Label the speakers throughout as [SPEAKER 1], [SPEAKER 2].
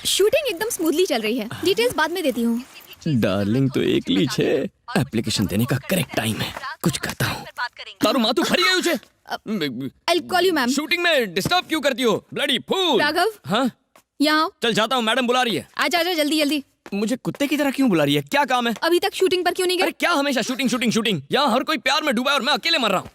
[SPEAKER 1] Shooting एकदम smoothly चल रही है, डिटेल्स बाद में देती हूँ।
[SPEAKER 2] डार्लिंग तो एकली छे, एप्लीकेशन देने का करेक्ट टाइम है, कुछ करता हूँ। तारू मातू फरी गई छे।
[SPEAKER 1] I'll call you ma'am.
[SPEAKER 2] Shooting में डिस्टर्ब क्यों करती हो, ब्लडी फूल।
[SPEAKER 1] राघव,
[SPEAKER 2] हाँ
[SPEAKER 1] यहाँ आओ।
[SPEAKER 2] चल जाता हूँ, मैडम बुला रही है।
[SPEAKER 1] आजा आजा जल्दी जल्दी।
[SPEAKER 2] मुझे कुत्ते की तरह क्यों बुला रही है, क्या काम है?
[SPEAKER 1] अभी तक शूटिंग पर क्यों नहीं
[SPEAKER 2] अरे
[SPEAKER 1] गए?
[SPEAKER 2] क्या हमेशा शूटिंग शूटिंग शूटिंग, यहाँ हर कोई प्यार में डूबा है और मैं अकेले मर रहा हूँ।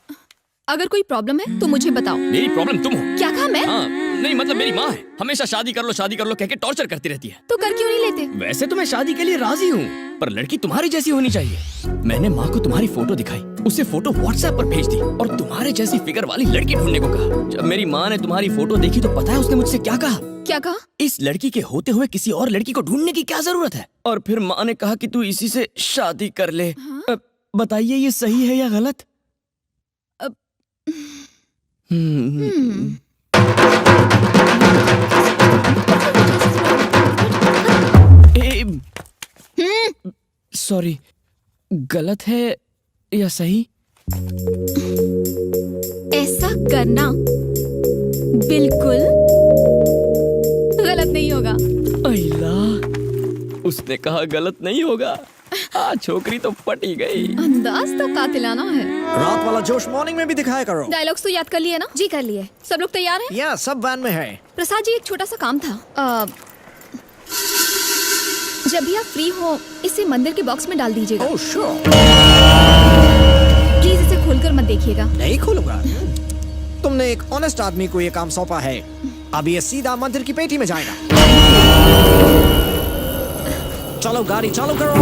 [SPEAKER 1] अगर कोई प्रॉब्लम है तो मुझे बताओ।
[SPEAKER 2] मेरी प्रॉब्लम तुम हो।
[SPEAKER 1] क्या कहा मैं?
[SPEAKER 2] हाँ नहीं मतलब मेरी माँ है, हमेशा शादी कर लो कह के टॉर्चर करती रहती है।
[SPEAKER 1] तो कर क्यों नहीं लेते?
[SPEAKER 2] वैसे तो मैं शादी के लिए राजी हूँ, पर लड़की तुम्हारी जैसी होनी चाहिए। मैंने माँ को तुम्हारी फोटो दिखाई, उसे फोटो व्हाट्सएप पर भेज दी और तुम्हारे जैसी फिगर वाली लड़की ढूंढने को कहा। जब मेरी माँ ने तुम्हारी फोटो देखी तो पता है उसने मुझसे क्या कहा?
[SPEAKER 1] क्या कहा?
[SPEAKER 2] इस लड़की के होते हुए किसी और लड़की को ढूंढने की क्या जरूरत है? और फिर माँ ने कहा कि तू इसी से शादी कर ले।
[SPEAKER 1] हाँ?
[SPEAKER 2] बताइए ये सही है या गलत? सॉरी, गलत है या सही?
[SPEAKER 1] ऐसा करना बिल्कुल गलत नहीं होगा।
[SPEAKER 2] अल्लाह, उसने कहा गलत नहीं होगा। छोकरी तो पटी गई।
[SPEAKER 1] अंदाज तो कातिलाना है।
[SPEAKER 3] रात वाला जोश मॉर्निंग में भी दिखाया करो।
[SPEAKER 1] डायलॉग्स तो याद कर लिए ना? जी कर लिए। सब लोग तैयार हैं?
[SPEAKER 3] या सब वैन में है।
[SPEAKER 1] प्रसाद जी एक छोटा सा काम था। जब भी आप फ्री हो इसे मंदिर के बॉक्स में डाल दीजिएगा।
[SPEAKER 3] Oh sure.
[SPEAKER 1] प्लीज इसे खोलकर मत देखिएगा।
[SPEAKER 3] नहीं खोलूंगा। तुमने एक ऑनेस्ट आदमी को ये काम सौंपा है, अब ये सीधा मंदिर की पेटी में जाएगा। चलो गाड़ी चालू करो।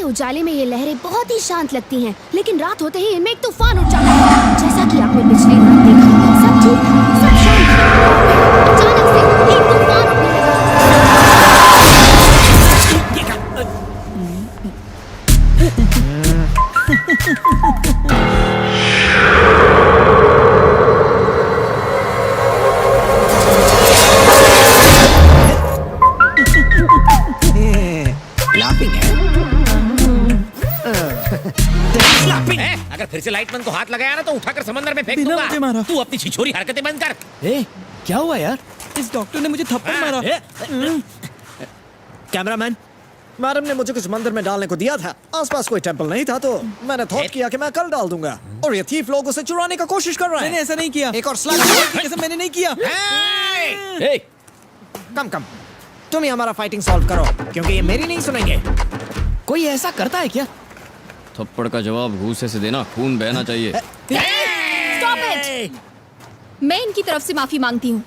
[SPEAKER 4] उजाले में ये लहरें बहुत ही शांत लगती हैं, लेकिन रात होते ही इनमें एक तूफान उठ जाता है। जैसा कि आपने पिछली रात देखा, सब ठीक था, सब शांत था। अचानक से एक तूफान उठने लगा।
[SPEAKER 3] लाफिंग है।
[SPEAKER 5] अगर फिर से लाइटमैन को हाथ लगाया ना तो उठाकर समंदर में फेंक दूंगा। तू अपनी छिछोरी हरकतें बंद कर।
[SPEAKER 2] क्या हुआ यार?
[SPEAKER 6] इस डॉक्टर ने मुझे थप्पड़ मारा।
[SPEAKER 3] कैमरामैन, मैडम ने मुझे कुछ मंदिर में डालने को दिया था। आसपास कोई टेंपल नहीं था तो मैंने थॉट किया कि मैं कल डाल दूंगा। और ये थीफ लोग उसे चुराने का कोशिश कर रहे हैं।
[SPEAKER 6] मैंने ऐसा नहीं किया।
[SPEAKER 3] एक और स्लैग।
[SPEAKER 6] ऐसा मैंने नहीं किया।
[SPEAKER 3] कम तुम ही हमारा फाइटिंग सॉल्व करो, क्योंकि ये मेरी नहीं सुनेंगे।
[SPEAKER 2] कोई ऐसा करता है क्या? थप्पड़ का जवाब घूसे से देना, खून बहना चाहिए।
[SPEAKER 1] Stop it! मैं इनकी तरफ से माफी मांगती हूँ।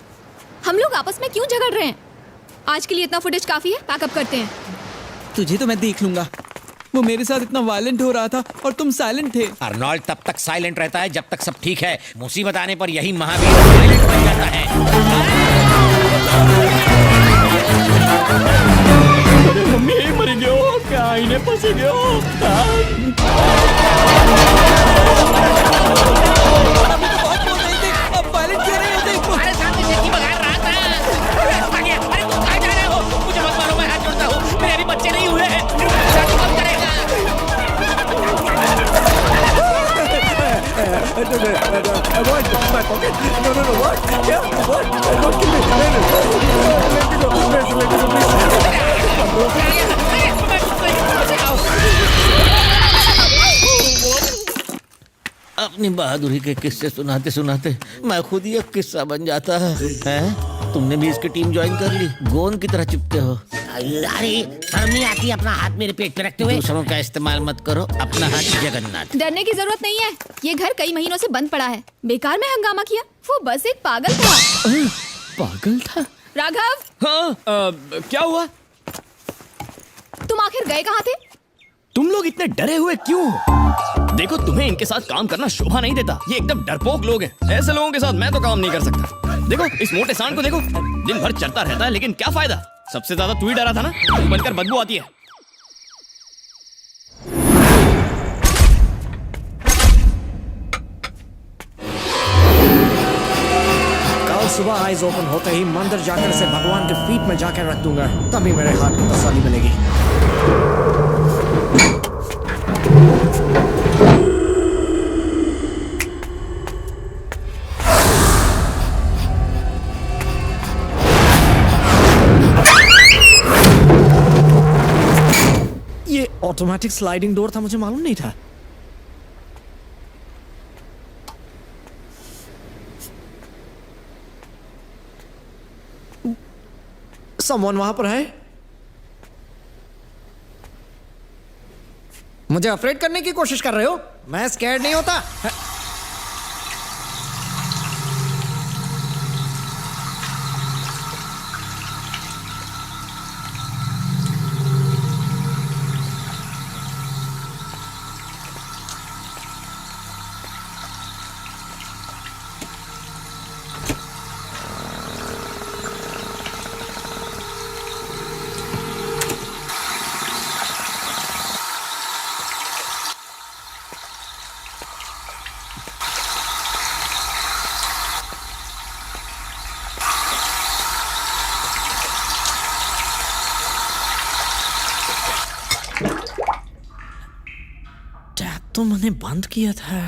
[SPEAKER 1] हम लोग आपस में क्यों झगड़ रहे हैं? आज के लिए इतना फुटेज काफी है, पैकअप करते हैं।
[SPEAKER 6] तुझे तो मैं देख लूंगा। वो मेरे साथ इतना वायलेंट हो रहा था और तुम साइलेंट थे।
[SPEAKER 5] अर्नोल्ड तब तक साइलेंट रहता है जब तक सब ठीक है। मुसीबत आने पर यही महावीर साइलेंट बन जाता है।
[SPEAKER 2] मम्मी मरी गयो, क्या इन्हें फंसी गयो।
[SPEAKER 6] अब वायलेंट क्यों नहीं होते?
[SPEAKER 5] अरे सामने से की बगाड़ रहा था। अरे तुम कहाँ जा रहे हो? मुझे मत मारो, मैं हाथ जोड़ता हूँ। मेरे अभी बच्चे नहीं हुए हैं। शादी कब करेगा? अपनी बहादुरी के किस्से सुनाते सुनाते मैं खुद ही एक किस्सा बन जाता है। तुमने भी इसकी टीम ज्वाइन कर ली? गोंद की तरह चुपते हो। अरे शर्म नहीं आती अपना हाथ मेरे पेट पे रखते हुए? दूसरों का इस्तेमाल मत करो, अपना हाथ जगन्नाथ।
[SPEAKER 1] डरने की जरूरत नहीं है, ये घर कई महीनों से बंद पड़ा है। बेकार में हंगामा किया, वो बस एक पागल था।
[SPEAKER 2] पागल था?
[SPEAKER 1] राघव,
[SPEAKER 2] हाँ, क्या हुआ?
[SPEAKER 1] तुम आखिर गए कहाँ थे?
[SPEAKER 2] तुम लोग इतने डरे हुए क्यों? देखो तुम्हें इनके साथ काम करना शोभा नहीं देता। ये एकदम डरपोक लोग हैं। ऐसे लोगों के साथ मैं तो काम नहीं कर सकता। देखो इस मोटे सांड को देखो, दिन भर चलता रहता है लेकिन क्या फायदा? सबसे ज्यादा तू ही डरा था ना। तू बनकर बदबू आती है।
[SPEAKER 3] सुबह आइज ओपन होते ही मंदिर जाकर इसे भगवान के फीट में जाकर रख दूंगा, तभी मेरे हाथ को तसल्ली मिलेगी। ये ऑटोमेटिक स्लाइडिंग डोर था, मुझे मालूम नहीं था। समवन वहां पर है? मुझे अफ्रेड करने की कोशिश कर रहे हो? मैं स्कैर्ड नहीं होता। टैप तो मैंने बंद किया था।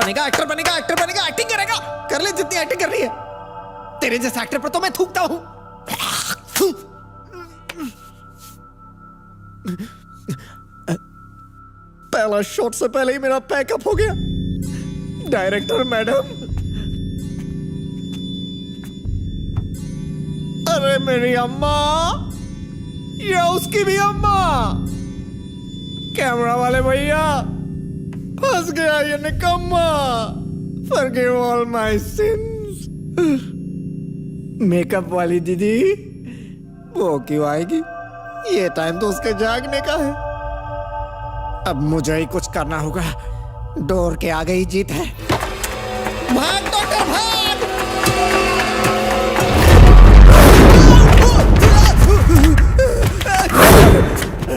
[SPEAKER 3] एक्टर बनेगा, एक्टिंग करेगा। कर ले जितनी एक्टिंग कर रही है। तेरे जैसे एक्टर पर तो मैं थूकता हूं। पहला शॉट से पहले ही मेरा पैकअप हो गया। डायरेक्टर मैडम, अरे मेरी अम्मा, ये उसकी भी अम्मा। कैमरा वाले भैया, फंस गया ये निकम्मा। Forgive all my sins। Makeup वाली दीदी वो क्यों आएगी? ये टाइम तो उसके जागने का है। अब मुझे ही कुछ करना होगा। डोर के आगे ही जीत है। भाग डॉक्टर भाग!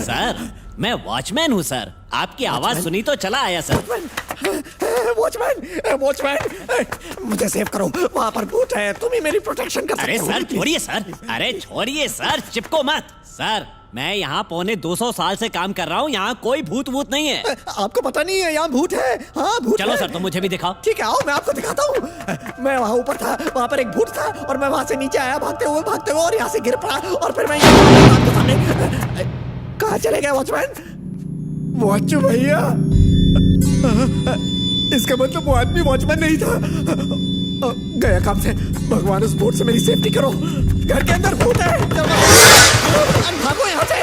[SPEAKER 7] सर, मैं वॉचमैन हूँ सर। आपकी आवाज सुनी तो चला आया सर।
[SPEAKER 3] वॉचमैन, मुझे सेव करो। वहाँ पर भूत है, तुम ही मेरी प्रोटेक्शन कर सकते
[SPEAKER 7] अरे
[SPEAKER 3] हो।
[SPEAKER 7] सर छोड़िए सर, अरे छोड़िए सर, चिपको मत सर। मैं यहाँ पौने 200 साल से काम कर रहा हूँ, यहाँ कोई भूत वूत नहीं है।
[SPEAKER 3] आपको पता नहीं है यहाँ भूत है? हाँ भूत
[SPEAKER 7] चलो
[SPEAKER 3] है।
[SPEAKER 7] सर, तो मुझे भी दिखाओ।
[SPEAKER 3] ठीक है, आओ मैं आपको दिखाता हूँ। मैं वहाँ ऊपर था, वहाँ पर एक भूत था और मैं वहाँ से नीचे आया भागते हुए और यहाँ से गिर पड़ा और फिर मैं आपके सामने। कहाँ चले गए वॉचमैन? वॉचू भैया, इसका मतलब वो आदमी वॉचमैन नहीं था। गया काम से। भगवान उस भूत से मेरी सेफ्टी करो। घर के अंदर भूत है। भागो यहाँ से।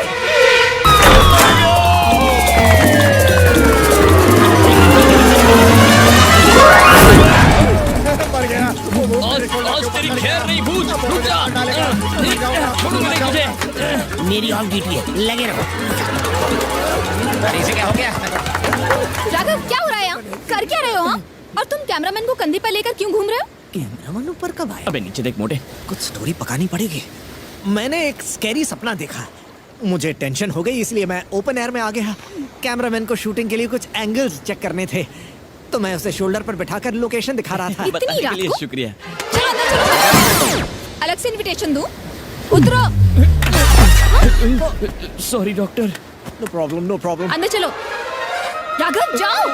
[SPEAKER 3] मर गया।
[SPEAKER 2] आज तेरी खैर नहीं भूत, रुक जा। छोड़ो नहीं मुझे।
[SPEAKER 5] मेरी ऑफ ड्यूटी है, लगे रहो। इसे क्या हो गया?
[SPEAKER 1] राघव, क्या हो रहा है यहाँ? कर क्या रहे हो हाँ? और तुम कैमरामैन को कंधे पर लेकर क्यों घूम रहे हो?
[SPEAKER 3] कैमरामैन ऊपर कब आया?
[SPEAKER 2] अबे नीचे देख मोटे।
[SPEAKER 3] कुछ स्टोरी पकानी पड़ेगी। मैंने एक स्कैरी सपना देखा। मुझे टेंशन हो गई, इसलिए मैं ओपन एयर में आ गया। कैमरामैन को शूटिंग के लिए कुछ एंगल्स चेक करने थे, तो मैं उसे शोल्डर पर बिठाकर लोकेशन दिखा रहा था।
[SPEAKER 1] इतनी
[SPEAKER 2] बताने
[SPEAKER 1] रात
[SPEAKER 2] के लिए
[SPEAKER 1] को?
[SPEAKER 2] शुक्रिया।
[SPEAKER 1] चलो अंदर चलो। अलग से इनविटेशन दूं? उतरो।
[SPEAKER 2] Sorry doctor.
[SPEAKER 3] No problem, no problem.
[SPEAKER 1] अंदर चलो। राघव जाओ।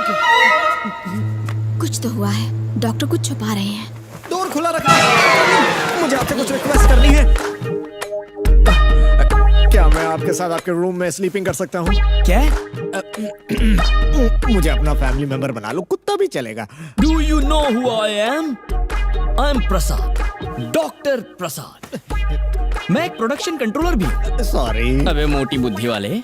[SPEAKER 1] कुछ तो हुआ है, डॉक्टर कुछ छुपा रहे हैं।
[SPEAKER 3] डोर खुला रखना। मुझे आपसे कुछ रिक्वेस्ट करनी है। क्या मैं आपके साथ आपके रूम में स्लीपिंग कर सकता हूँ?
[SPEAKER 2] क्या?
[SPEAKER 3] मुझे अपना फैमिली मेंबर बना लो, कुत्ता भी चलेगा।
[SPEAKER 2] Do you know who I am? I'm Prasad, doctor Prasad. मैं एक प्रोडक्शन कंट्रोलर भी हूँ।
[SPEAKER 3] सॉरी।
[SPEAKER 2] अबे मोटी बुद्धि वाले,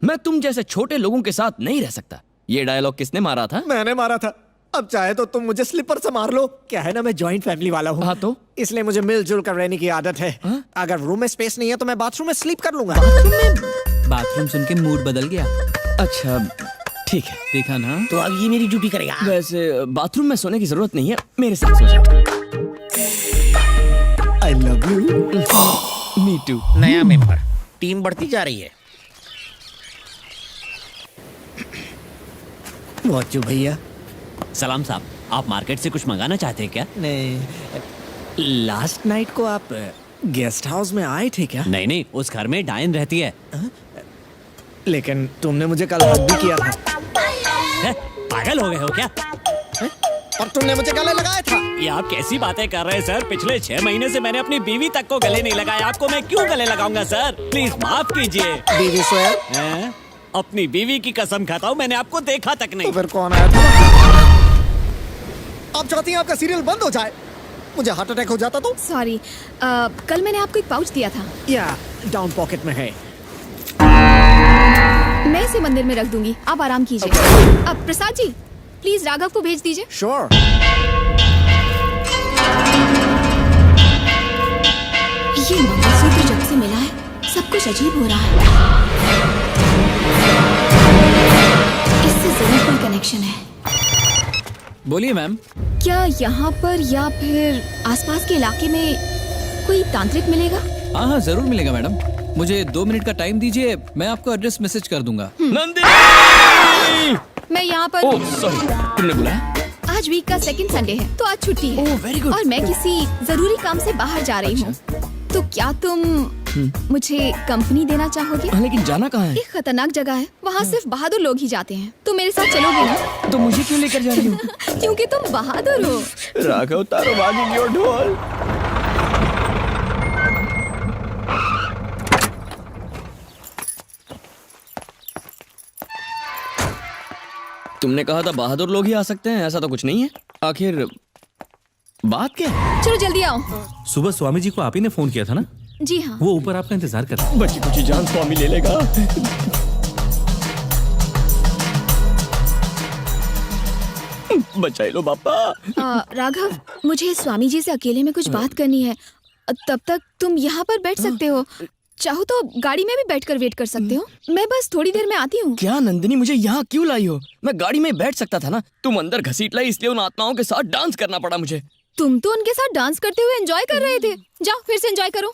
[SPEAKER 2] मैं तुम जैसे छोटे लोगों के साथ नहीं रह सकता। ये डायलॉग किसने मारा था?
[SPEAKER 3] मैंने मारा था। अब चाहे तो तुम मुझे स्लीपर से मार लो। क्या है ना, मैं जॉइंट फैमिली वाला हूँ।
[SPEAKER 2] हाँ तो?
[SPEAKER 3] इसलिए मुझे मिलजुल कर रहने की आदत है। अगर रूम में स्पेस नहीं है तो मैं बाथरूम में स्लीप कर लूंगा।
[SPEAKER 6] बाथरूम सुन के मूड बदल गया।
[SPEAKER 2] अच्छा ठीक है।
[SPEAKER 6] देखा ना?
[SPEAKER 5] तो अब ये मेरी ड्यूटी करेगा।
[SPEAKER 2] वैसे बाथरूम में सोने की जरूरत नहीं है, मेरे साथ सो जाओ।
[SPEAKER 3] I love you.
[SPEAKER 2] Me too.
[SPEAKER 5] नया मेंबर, टीम बढ़ती जा रही है।
[SPEAKER 3] वाचू भैया।
[SPEAKER 7] सलाम साहब, आप मार्केट से कुछ मंगाना चाहते हैं क्या?
[SPEAKER 3] नहीं, लास्ट नाइट को आप गेस्ट हाउस में आए थे क्या?
[SPEAKER 7] नहीं नहीं, उस घर में डायन रहती है।
[SPEAKER 3] लेकिन तुमने मुझे कल हक भी किया था।
[SPEAKER 7] हैं? पागल हो गए हो क्या?
[SPEAKER 3] और तुमने मुझे गले लगाया था।
[SPEAKER 7] ये आप कैसी बातें कर रहे हैं सर? पिछले 6 महीने से मैंने अपनी बीवी तक को गले नहीं लगाया। आपको मैं क्यों गले लगाऊंगा सर? प्लीज माफ कीजिए।
[SPEAKER 3] बीवी स्वेयर?
[SPEAKER 7] हैं? अपनी बीवी की कसम खाता हूँ, मैंने आपको देखा तक
[SPEAKER 3] तो
[SPEAKER 7] नहीं।
[SPEAKER 3] फिर कौन आया था? आप चाहती हैं आपका सीरियल बंद हो जाए? मुझे हार्ट अटैक हो जाता तो?
[SPEAKER 1] सॉरी, कल मैंने आपको एक पाउच दिया था।
[SPEAKER 3] या डाउन पॉकेट में है।
[SPEAKER 1] मैं इसे मंदिर में रख दूंगी, आप आराम कीजिए। अब प्रसाद जी, प्लीज राघव को भेज दीजिए।
[SPEAKER 3] श्योर।
[SPEAKER 1] ये मंगलसूत्र जब से मिला है, सब कुछ अजीब हो रहा है। इससे जरूर कोई कनेक्शन है।
[SPEAKER 6] बोलिए मैम।
[SPEAKER 1] क्या यहाँ पर या फिर आसपास के इलाके में कोई तांत्रिक मिलेगा?
[SPEAKER 6] हाँ हाँ जरूर मिलेगा मैडम। मुझे 2 मिनट का टाइम दीजिए, मैं आपको एड्रेस मैसेज कर दूंगा।
[SPEAKER 2] नंदिनी!
[SPEAKER 1] मैं यहाँ पर
[SPEAKER 2] ओह सॉरी, तुमने बुलाया?
[SPEAKER 1] आज वीक का सेकंड संडे है, तो आज छुट्टी है।
[SPEAKER 2] ओह, very good.
[SPEAKER 1] और मैं किसी जरूरी काम से बाहर जा रही हूँ। तो क्या तुम मुझे कंपनी देना चाहोगे?
[SPEAKER 2] हाँ, लेकिन जाना कहाँ है?
[SPEAKER 1] एक खतरनाक जगह है, वहाँ सिर्फ बहादुर लोग ही जाते हैं। तुम मेरे साथ चलोगे ना?
[SPEAKER 2] तो मुझे क्यों लेकर जा रही हो?
[SPEAKER 1] क्योंकि तुम बहादुर हो।
[SPEAKER 2] राघव तारो बाजी की ढोल। तुमने कहा था बहादुर लोग ही आ सकते हैं, ऐसा तो कुछ नहीं है। आखिर बात क्या है?
[SPEAKER 1] चलो जल्दी आओ।
[SPEAKER 8] सुबह स्वामी जी को आप ही ने फोन किया था ना?
[SPEAKER 1] जी हाँ।
[SPEAKER 8] वो ऊपर आपका इंतजार कर रहे हैं।
[SPEAKER 2] बची कुछ जान स्वामी ले लेगा। बचाई लो बापा।
[SPEAKER 1] राघव, मुझे स्वामी जी से अकेले में कुछ बात करनी है। तब तक तुम यहाँ पर बैठ सकते हो। चाहो तो गाड़ी में भी बैठकर वेट कर सकते हो। मैं बस थोड़ी देर में आती हूँ।
[SPEAKER 2] क्या नंदिनी, मुझे यहाँ क्यों लाई हो? मैं गाड़ी में बैठ सकता था ना। तुम अंदर घसीट लाई, इसलिए उन आत्माओं के साथ डांस करना पड़ा मुझे।
[SPEAKER 1] तुम तो उनके साथ डांस करते हुए एंजॉय कर रहे थे। जाओ फिर से एंजॉय करो।